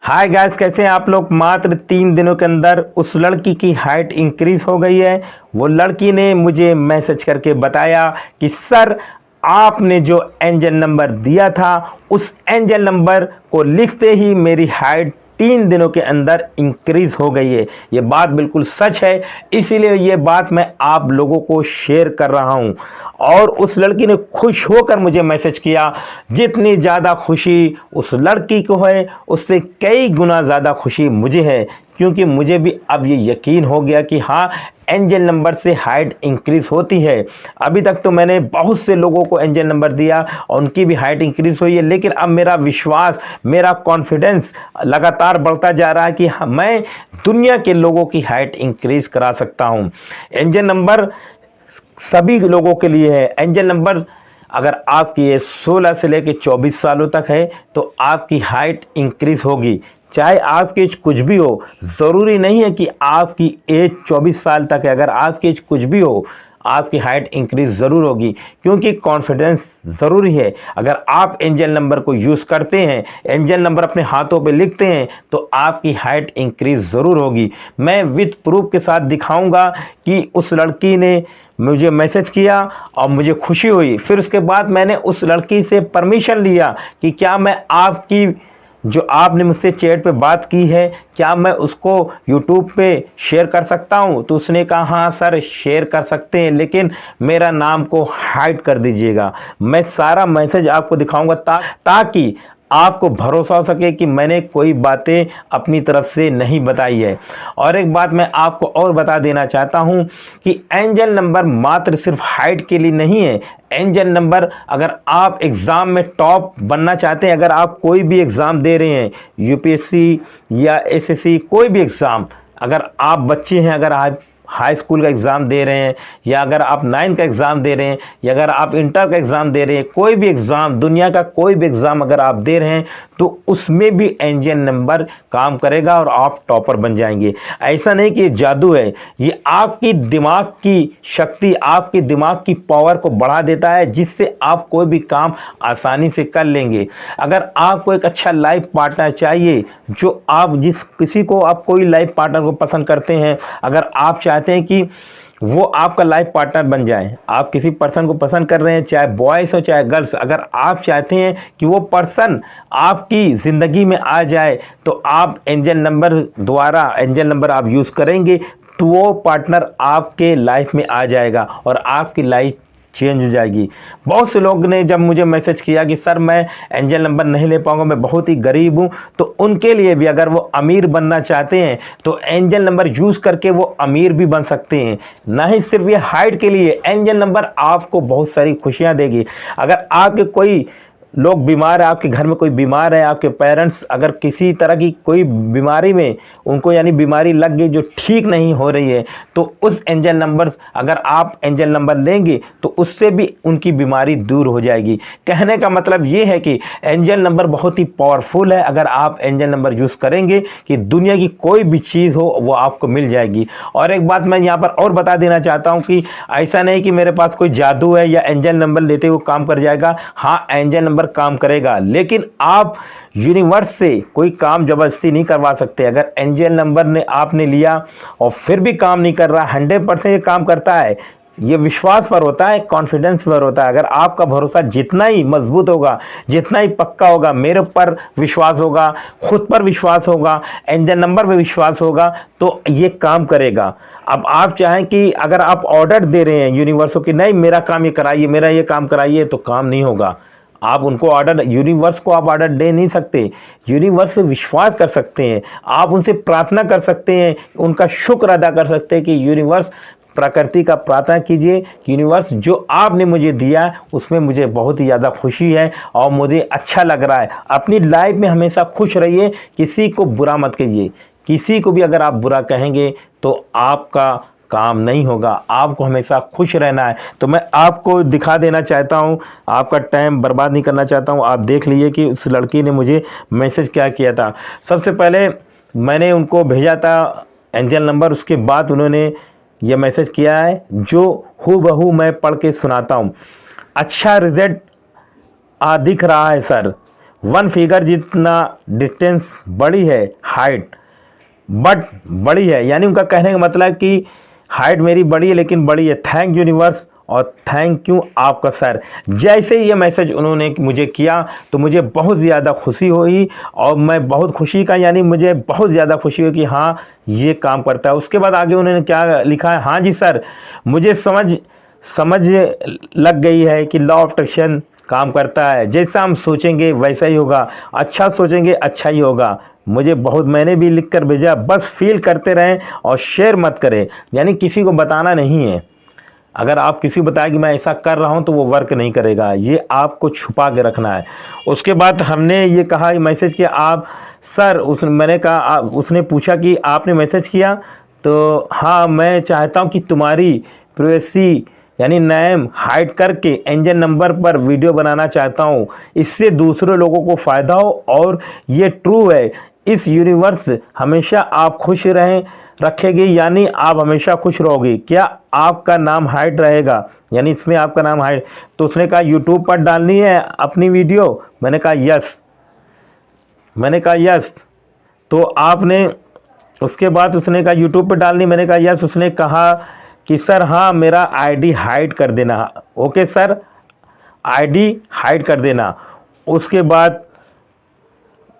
Hi guys, कैसे हैं आप लोग। मात्र 3 दिनों के अंदर उस लड़की की हाइट इंक्रीज हो गई है। वो लड़की ने मुझे मैसेज करके बताया कि सर, आपने जो एंजल नंबर दिया था उस एंजल नंबर को लिखते ही मेरी हाइट 3 दिनों के अंदर इंक्रीज हो गई है। ये बात बिल्कुल सच है, इसीलिए ये बात मैं आप लोगों को शेयर कर रहा हूँ। और उस लड़की ने खुश होकर मुझे मैसेज किया। जितनी ज़्यादा खुशी उस लड़की को है, उससे कई गुना ज़्यादा खुशी मुझे है, क्योंकि मुझे भी अब ये यकीन हो गया कि हाँ, एंजल नंबर से हाइट इंक्रीज़ होती है। अभी तक तो मैंने बहुत से लोगों को एंजल नंबर दिया और उनकी भी हाइट इंक्रीज़ हुई है, लेकिन अब मेरा विश्वास, मेरा कॉन्फिडेंस लगातार बढ़ता जा रहा है कि हाँ, मैं दुनिया के लोगों की हाइट इंक्रीज़ करा सकता हूँ। एंजल नंबर सभी लोगों के लिए है। एंजल नंबर अगर आपकी एज 16 से लेकर 24 सालों तक है तो आपकी हाइट इंक्रीज होगी। चाहे आपकी एज कुछ भी हो, ज़रूरी नहीं है कि आपकी एज 24 साल तक है। अगर आपकी एज कुछ भी हो, आपकी हाइट इंक्रीज ज़रूर होगी, क्योंकि कॉन्फिडेंस ज़रूरी है। अगर आप एंजल नंबर को यूज़ करते हैं, एंजल नंबर अपने हाथों पे लिखते हैं, तो आपकी हाइट इंक्रीज ज़रूर होगी। मैं विद प्रूफ के साथ दिखाऊंगा कि उस लड़की ने मुझे मैसेज किया और मुझे खुशी हुई। फिर उसके बाद मैंने उस लड़की से परमिशन लिया कि क्या मैं आपकी जो आपने मुझसे चैट पे बात की है, क्या मैं उसको यूट्यूब पे शेयर कर सकता हूँ। तो उसने कहा हाँ सर, शेयर कर सकते हैं, लेकिन मेरा नाम को हाइड कर दीजिएगा। मैं सारा मैसेज आपको दिखाऊंगा ताकि आपको भरोसा हो सके कि मैंने कोई बातें अपनी तरफ से नहीं बताई है। और एक बात मैं आपको और बता देना चाहता हूं कि एंजल नंबर मात्र सिर्फ हाइट के लिए नहीं है। एंजल नंबर, अगर आप एग्ज़ाम में टॉप बनना चाहते हैं, अगर आप कोई भी एग्ज़ाम दे रहे हैं, यूपीएससी या एसएससी, कोई भी एग्ज़ाम, अगर आप बच्चे हैं, अगर आप हाई स्कूल का एग्ज़ाम दे रहे हैं, या अगर आप 9th का एग्ज़ाम दे रहे हैं, या अगर आप इंटर का एग्ज़ाम दे रहे हैं, कोई भी एग्ज़ाम, दुनिया का कोई भी एग्ज़ाम अगर आप दे रहे हैं, तो उसमें भी एंजल नंबर काम करेगा और आप टॉपर बन जाएंगे। ऐसा नहीं कि ये जादू है, ये आपकी दिमाग की शक्ति, आपके दिमाग की पावर को बढ़ा देता है, जिससे आप कोई भी काम आसानी से कर लेंगे। अगर आपको एक अच्छा लाइफ पार्टनर चाहिए, जो आप जिस किसी को आप कोई लाइफ पार्टनर को पसंद करते हैं, अगर आप चाहते हैं कि वो आपका लाइफ पार्टनर बन जाए, आप किसी पर्सन को पसंद कर रहे हैं, चाहे बॉयज़ हो चाहे गर्ल्स, अगर आप चाहते हैं कि वो पर्सन आपकी ज़िंदगी में आ जाए, तो आप एंजल नंबर द्वारा, एंजल नंबर आप यूज़ करेंगे तो वो पार्टनर आपके लाइफ में आ जाएगा और आपकी लाइफ चेंज हो जाएगी। बहुत से लोग ने जब मुझे मैसेज किया कि सर, मैं एंजल नंबर नहीं ले पाऊंगा, मैं बहुत ही गरीब हूं, तो उनके लिए भी, अगर वो अमीर बनना चाहते हैं, तो एंजल नंबर यूज़ करके वो अमीर भी बन सकते हैं। ना ही सिर्फ ये हाइट के लिए, एंजल नंबर आपको बहुत सारी खुशियां देगी। अगर आपके कोई लोग बीमार है, आपके घर में कोई बीमार है, आपके पेरेंट्स अगर किसी तरह की कोई बीमारी में उनको, यानी बीमारी लग गई जो ठीक नहीं हो रही है, तो उस एंजल नंबर, अगर आप एंजल नंबर लेंगे तो उससे भी उनकी बीमारी दूर हो जाएगी। कहने का मतलब ये है कि एंजल नंबर बहुत ही पावरफुल है। अगर आप एंजल नंबर यूज़ करेंगे कि दुनिया की कोई भी चीज़ हो वो आपको मिल जाएगी। और एक बात मैं यहाँ पर और बता देना चाहता हूँ कि ऐसा नहीं कि मेरे पास कोई जादू है या एंजल नंबर लेते हुए काम कर जाएगा। हाँ, एंजल नंबर काम करेगा, लेकिन आप यूनिवर्स से कोई काम जबरदस्ती नहीं करवा सकते। अगर एंजल नंबर ने आपने लिया और फिर भी काम नहीं कर रहा, 100% ये काम करता है। ये विश्वास पर होता है, कॉन्फिडेंस पर होता है। अगर आपका भरोसा जितना ही मजबूत होगा, जितना ही पक्का होगा, मेरे पर विश्वास होगा, खुद पर विश्वास होगा, एंजल नंबर पर विश्वास होगा, तो ये काम करेगा। अब आप चाहें कि अगर आप ऑर्डर दे रहे हैं यूनिवर्स को कि नहीं मेरा काम ये कराइए, मेरा ये काम कराइए, तो काम नहीं होगा। आप उनको ऑर्डर, यूनिवर्स को आप ऑर्डर दे नहीं सकते। यूनिवर्स पे विश्वास कर सकते हैं, आप उनसे प्रार्थना कर सकते हैं, उनका शुक्र अदा कर सकते हैं कि यूनिवर्स, प्रकृति का प्रार्थना कीजिए, यूनिवर्स जो आपने मुझे दिया उसमें मुझे बहुत ही ज़्यादा खुशी है और मुझे अच्छा लग रहा है। अपनी लाइफ में हमेशा खुश रहिए, किसी को बुरा मत कीजिए। किसी को भी अगर आप बुरा कहेंगे तो आपका काम नहीं होगा। आपको हमेशा खुश रहना है। तो मैं आपको दिखा देना चाहता हूँ, आपका टाइम बर्बाद नहीं करना चाहता हूँ। आप देख लीजिए कि उस लड़की ने मुझे मैसेज क्या किया था। सबसे पहले मैंने उनको भेजा था एंजल नंबर, उसके बाद उन्होंने ये मैसेज किया है जो हूबहू मैं पढ़ के सुनाता हूँ। अच्छा रिजल्ट दिख रहा है सर, 1 फिगर जितना डिस्टेंस बड़ी है हाइट, बट बड़ी है, यानी उनका कहने का मतलब कि हाइट मेरी बड़ी है लेकिन बड़ी है। थैंक यूनिवर्स और थैंक यू आपका सर। जैसे ही ये मैसेज उन्होंने मुझे किया तो मुझे बहुत ज़्यादा खुशी हुई और मैं बहुत खुशी का यानी मुझे बहुत ज़्यादा खुशी हुई कि हाँ ये काम करता है। उसके बाद आगे उन्होंने क्या लिखा है, हाँ जी सर, मुझे समझ लग गई है कि लॉ ऑफ अट्रैक्शन काम करता है, जैसा हम सोचेंगे वैसा ही होगा, अच्छा सोचेंगे अच्छा ही होगा। मैंने भी लिख कर भेजा, बस फील करते रहें और शेयर मत करें, यानी किसी को बताना नहीं है। अगर आप किसी को बताएं कि मैं ऐसा कर रहा हूं तो वो वर्क नहीं करेगा, ये आपको छुपा के रखना है। उसके बाद हमने ये कहा मैसेज किया आप सर, मैंने कहा उसने पूछा कि आपने मैसेज किया, तो हाँ मैं चाहता हूं कि तुम्हारी प्राइवेसी यानी नेम हाइड करके एंजल नंबर पर वीडियो बनाना चाहता हूं, इससे दूसरे लोगों को फ़ायदा हो और ये ट्रू है। इस यूनिवर्स हमेशा आप खुश रखेगी, यानी आप हमेशा खुश रहोगी। क्या आपका नाम हाइड रहेगा, यानी इसमें आपका नाम हाइड। तो उसने कहा यूट्यूब पर डालनी है अपनी वीडियो, मैंने कहा यस। तो आपने उसके बाद उसने कहा यूट्यूब पर डालनी, मैंने कहा यस। उसने कहा कि सर हाँ मेरा आईडी हाइड कर देना। ओके सर, आईडी हाइड कर देना। उसके बाद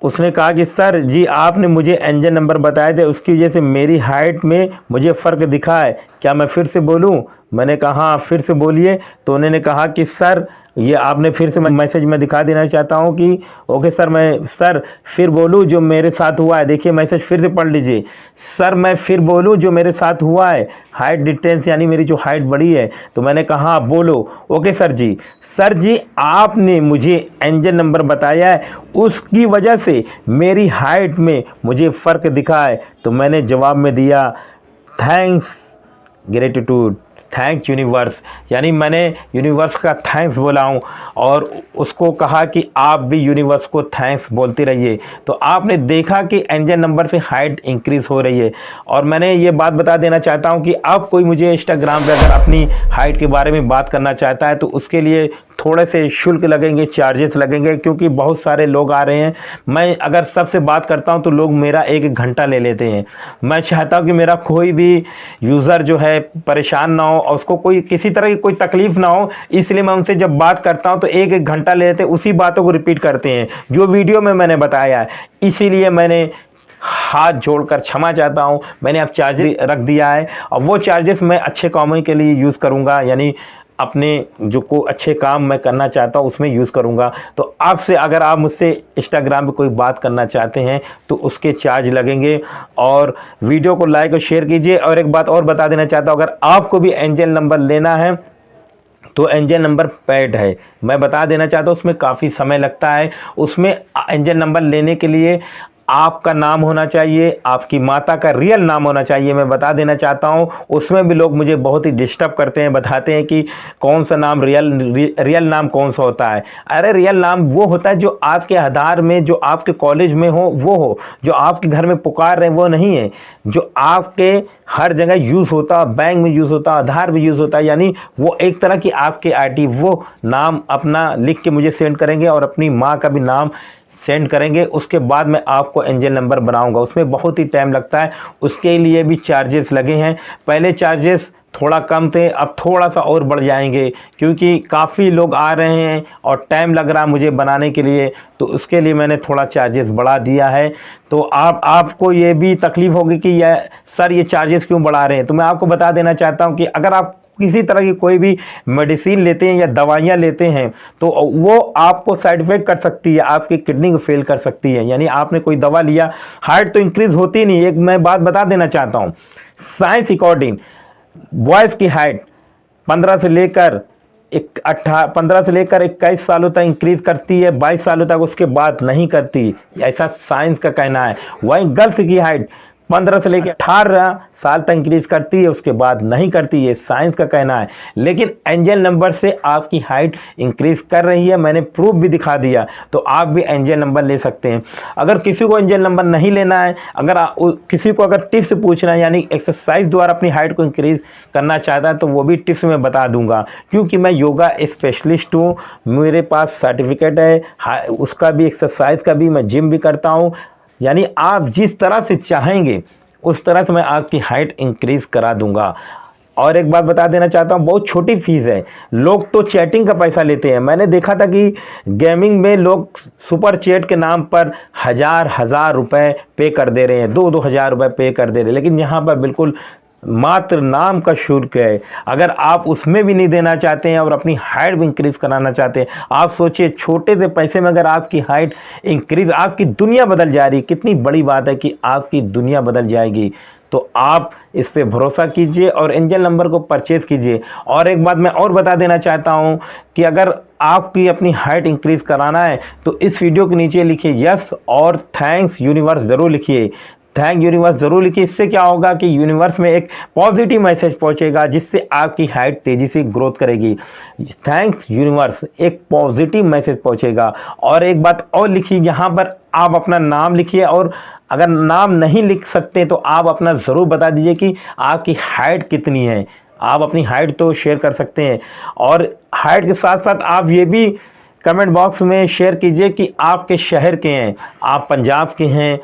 उसने कहा कि सर जी आपने मुझे एंजल नंबर बताए थे, उसकी वजह से मेरी हाइट में मुझे फ़र्क दिखा है, क्या मैं फिर से बोलूं? मैंने कहा हाँ फिर से बोलिए। तो उन्होंने कहा कि सर ये आपने फिर से मैसेज में दिखा देना चाहता हूं कि ओके सर, मैं सर फिर बोलूं जो मेरे साथ हुआ है। देखिए मैसेज फिर से पढ़ लीजिए। सर मैं फिर बोलूं जो मेरे साथ हुआ है, हाइट डिस्टेंस यानी मेरी जो हाइट बड़ी है। तो मैंने कहा हाँ बोलो। ओके सर जी आपने मुझे एंजल नंबर बताया है, उसकी वजह से मेरी हाइट में मुझे फ़र्क दिखा है। तो मैंने जवाब में दिया थैंक्स ग्रेटिट्यूड, थैंक यूनिवर्स, यानी मैंने यूनिवर्स का थैंक्स बोला हूँ और उसको कहा कि आप भी यूनिवर्स को थैंक्स बोलते रहिए। तो आपने देखा कि एंजल नंबर से हाइट इंक्रीज़ हो रही है। और मैंने ये बात बता देना चाहता हूँ कि अब कोई मुझे इंस्टाग्राम पे अगर अपनी हाइट के बारे में बात करना चाहता है तो उसके लिए थोड़े से शुल्क लगेंगे, चार्जेस लगेंगे, क्योंकि बहुत सारे लोग आ रहे हैं। मैं अगर सबसे बात करता हूं तो लोग मेरा 1-1 घंटा ले लेते हैं। मैं चाहता हूं कि मेरा कोई भी यूज़र जो है परेशान ना हो और उसको कोई किसी तरह की कोई तकलीफ़ ना हो, इसलिए मैं उनसे जब बात करता हूं तो 1-1 घंटा ले लेते हैं, उसी बातों को रिपीट करते हैं जो वीडियो में मैंने बताया है। इसीलिए मैंने हाथ जोड़कर क्षमा चाहता हूं, मैंने अब चार्जेस रख दिया है और वो चार्जेस मैं अच्छे कामों के लिए यूज़ करूँगा, यानी अपने जो को अच्छे काम मैं करना चाहता हूँ उसमें यूज़ करूँगा। तो आपसे अगर आप मुझसे इंस्टाग्राम पे कोई बात करना चाहते हैं तो उसके चार्ज लगेंगे। और वीडियो को लाइक और शेयर कीजिए। और एक बात और बता देना चाहता हूँ, अगर आपको भी एंजल नंबर लेना है तो एंजल नंबर पेड है, मैं बता देना चाहता हूँ उसमें काफ़ी समय लगता है। उसमें एंजल नंबर लेने के लिए आपका नाम होना चाहिए, आपकी माता का रियल नाम होना चाहिए। मैं बता देना चाहता हूँ उसमें भी लोग मुझे बहुत ही डिस्टर्ब करते हैं, बताते हैं कि कौन सा नाम रियल नाम कौन सा होता है। अरे रियल नाम वो होता है जो आपके आधार में, जो आपके कॉलेज में वो हो, जो आपके घर में पुकार रहे हैं वो नहीं है, जो आपके हर जगह यूज़ होता है, बैंक में यूज़ होता है, आधार में यूज़ होता है, यानी वो एक तरह की आपके आईडी। वो नाम अपना लिख के मुझे सेंड करेंगे और अपनी माँ का भी नाम सेंड करेंगे, उसके बाद मैं आपको एंजल नंबर बनाऊंगा। उसमें बहुत ही टाइम लगता है, उसके लिए भी चार्जेस लगे हैं। पहले चार्जेस थोड़ा कम थे, अब थोड़ा सा और बढ़ जाएंगे क्योंकि काफ़ी लोग आ रहे हैं और टाइम लग रहा है मुझे बनाने के लिए, तो उसके लिए मैंने थोड़ा चार्जेस बढ़ा दिया है। तो आपको ये भी तकलीफ़ होगी कि सर ये चार्जेस क्यों बढ़ा रहे हैं। तो मैं आपको बता देना चाहता हूँ कि अगर आप किसी तरह की कोई भी मेडिसिन लेते हैं या दवाइयाँ लेते हैं तो वो आपको साइड इफेक्ट कर सकती है, आपकी किडनी को फेल कर सकती है। यानी आपने कोई दवा लिया, हार्ट तो इंक्रीज़ होती नहीं। एक मैं बात बता देना चाहता हूँ, साइंस अकॉर्डिंग बॉयज़ की हाइट 15 से लेकर 21 सालों तक इंक्रीज़ करती है, 22 सालों तक उसके बाद नहीं करती, ऐसा साइंस का कहना है। वहीं गर्ल्स की हाइट 15 से लेकर 18 साल तक इंक्रीज करती है, उसके बाद नहीं करती है, साइंस का कहना है। लेकिन एंजल नंबर से आपकी हाइट इंक्रीज कर रही है, मैंने प्रूफ भी दिखा दिया। तो आप भी एंजल नंबर ले सकते हैं। अगर किसी को एंजल नंबर नहीं लेना है, अगर किसी को अगर टिप्स पूछना है यानी एक्सरसाइज द्वारा अपनी हाइट को इंक्रीज करना चाहता है, तो वो भी टिप्स में बता दूंगा, क्योंकि मैं योगा स्पेशलिस्ट हूँ, मेरे पास सर्टिफिकेट है, उसका भी एक्सरसाइज का भी, मैं जिम भी करता हूँ। यानी आप जिस तरह से चाहेंगे उस तरह से मैं आपकी हाइट इंक्रीज करा दूंगा। और एक बात बता देना चाहता हूँ, बहुत छोटी फीस है। लोग तो चैटिंग का पैसा लेते हैं। मैंने देखा था कि गेमिंग में लोग सुपर चैट के नाम पर हज़ार रुपए पे कर दे रहे हैं, 2-2 हज़ार रुपये पे कर दे रहे हैं। लेकिन यहाँ पर बिल्कुल मात्र नाम का शुल्क है। अगर आप उसमें भी नहीं देना चाहते हैं और अपनी हाइट भी इंक्रीज कराना चाहते हैं, आप सोचिए छोटे से पैसे में अगर आपकी हाइट इंक्रीज, आपकी दुनिया बदल जा रही है। कितनी बड़ी बात है कि आपकी दुनिया बदल जाएगी। तो आप इस पे भरोसा कीजिए और एंजल नंबर को परचेज कीजिए। और एक बात मैं और बता देना चाहता हूं कि अगर आपकी अपनी हाइट इंक्रीज कराना है तो इस वीडियो के नीचे लिखिए यस और थैंक्स यूनिवर्स ज़रूर लिखिए, थैंक यूनिवर्स ज़रूर लिखिए। इससे क्या होगा कि यूनिवर्स में एक पॉजिटिव मैसेज पहुंचेगा जिससे आपकी हाइट तेज़ी से ग्रोथ करेगी। थैंक्स यूनिवर्स, एक पॉजिटिव मैसेज पहुंचेगा। और एक बात और लिखिए, यहाँ पर आप अपना नाम लिखिए, और अगर नाम नहीं लिख सकते तो आप अपना ज़रूर बता दीजिए कि आपकी हाइट कितनी है। आप अपनी हाइट तो शेयर कर सकते हैं, और हाइट के साथ साथ आप ये भी कमेंट बॉक्स में शेयर कीजिए कि आपके शहर के हैं, आप पंजाब के हैं,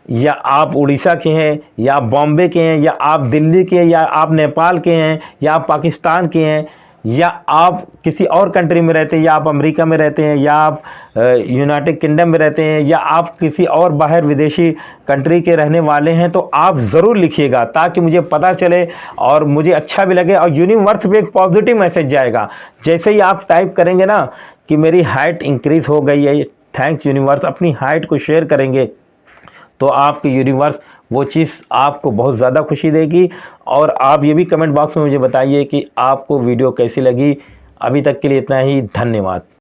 या आप उड़ीसा के हैं, या आप बॉम्बे के हैं, या आप दिल्ली के हैं, या आप नेपाल के हैं, या आप पाकिस्तान के हैं, या आप किसी और कंट्री में रहते हैं, या आप अमेरिका में रहते हैं, या आप यूनाइटेड किंगडम में रहते हैं, या आप किसी और बाहर विदेशी कंट्री के रहने वाले हैं। तो आप ज़रूर लिखिएगा ताकि मुझे पता चले और मुझे अच्छा भी लगे, और यूनिवर्स भी एक पॉजिटिव मैसेज जाएगा। जैसे ही आप टाइप करेंगे ना कि मेरी हाइट इंक्रीज़ हो गई है, थैंक्स यूनिवर्स, अपनी हाइट को शेयर करेंगे, तो आपके यूनिवर्स वो चीज़ आपको बहुत ज़्यादा खुशी देगी। और आप ये भी कमेंट बॉक्स में मुझे बताइए कि आपको वीडियो कैसी लगी। अभी तक के लिए इतना ही, धन्यवाद।